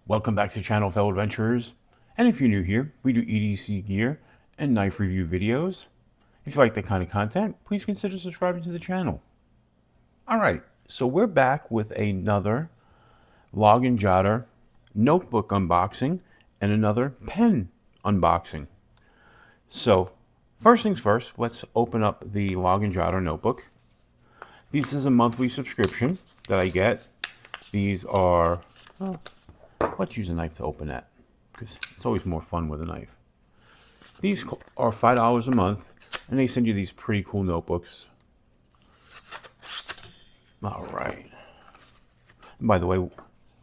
Welcome back to the channel, fellow adventurers. And if you're new here, we do EDC gear and knife review videos. If you like that kind of content, please consider subscribing to the channel. Alright, so we're back with another Log&Jotter notebook unboxing and another pen unboxing. So, first things first, let's open up the Log&Jotter notebook. This is a monthly subscription that I get. These are... let's use a knife to open that, because it's always more fun with a knife. These are $5 a month, and they send you these pretty cool notebooks. All right. And by the way,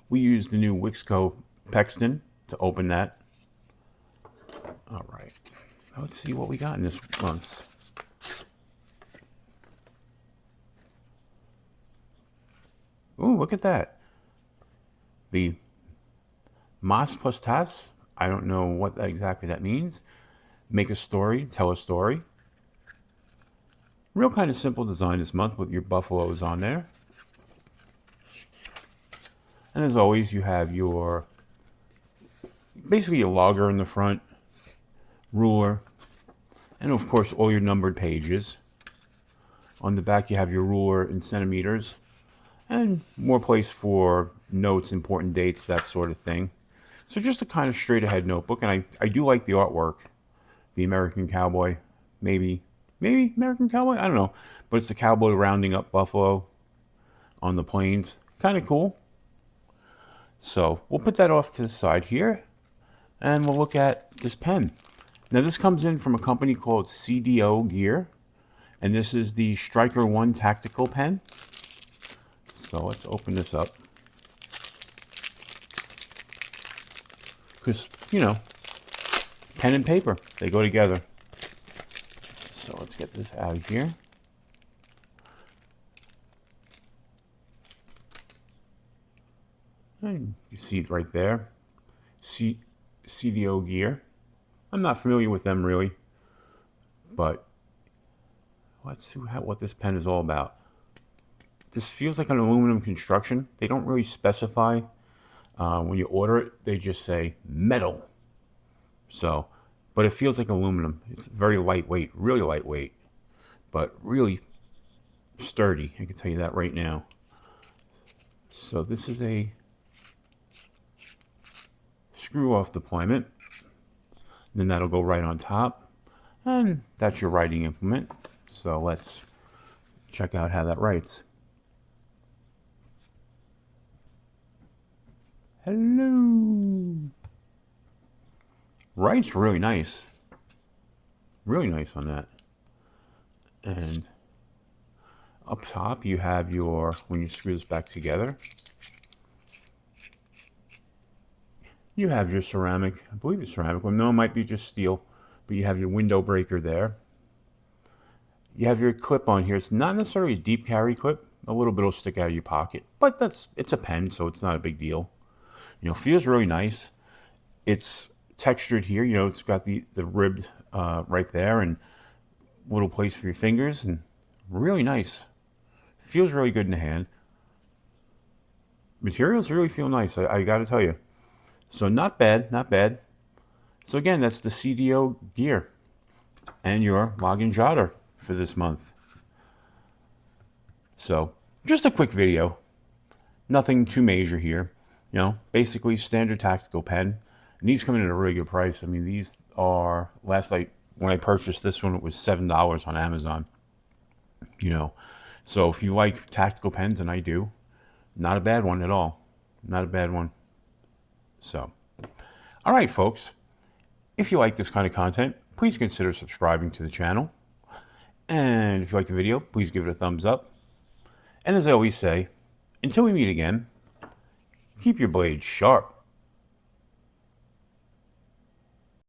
we used the new Wixco Pexton to open that. All right. Now let's see what we got in this month's. Ooh, look at that. The Mas plus Tas, I don't know what exactly that means. Make a story, tell a story. Real kind of simple design this month with your buffaloes on there. And as always, you have your, basically your logger in the front, ruler, and of course all your numbered pages. On the back you have your ruler in centimeters, and more place for notes, important dates, that sort of thing. So just a kind of straight ahead notebook, and I do like the artwork. The American cowboy, maybe American cowboy, I don't know. But it's the cowboy rounding up buffalo on the plains. Kind of cool. So we'll put that off to the side here, and we'll look at this pen. Now this comes in from a company called CDO Gear, and this is the Striker 1 tactical pen. So let's open this up. Because, you know, pen and paper, they go together. So let's get this out of here. And you see it right there. CDO Gear. I'm not familiar with them really, but let's see what this pen is all about. This feels like an aluminum construction. They don't really specify. When you order it, they just say metal. So, but it feels like aluminum. It's very lightweight, really lightweight, but really sturdy. I can tell you that right now. So this is a screw-off deployment. Then that'll go right on top. And that's your writing implement. So let's check out how that writes. Hello. Writes really nice. Really nice on that. And up top you have your, when you screw this back together, you have your ceramic, I believe it's ceramic, well no, it might be just steel, but you have your window breaker there. You have your clip on here. It's not necessarily a deep carry clip. A little bit will stick out of your pocket, but it's a pen, so it's not a big deal. You know, feels really nice. It's textured here. You know, it's got the ribbed right there, and little place for your fingers, and really nice. Feels really good in the hand. Materials really feel nice, I got to tell you. So not bad, not bad. So again, that's the CDO Gear and your Log&Jotter for this month. So just a quick video. Nothing too major here. You know, basically standard tactical pen. And these come in at a really good price. I mean, these are, last night when I purchased this one, it was $7 on Amazon. You know, so if you like tactical pens, and I do, not a bad one at all. Not a bad one. So, all right, folks. If you like this kind of content, please consider subscribing to the channel. And if you like the video, please give it a thumbs up. And as I always say, until we meet again, keep your blades sharp.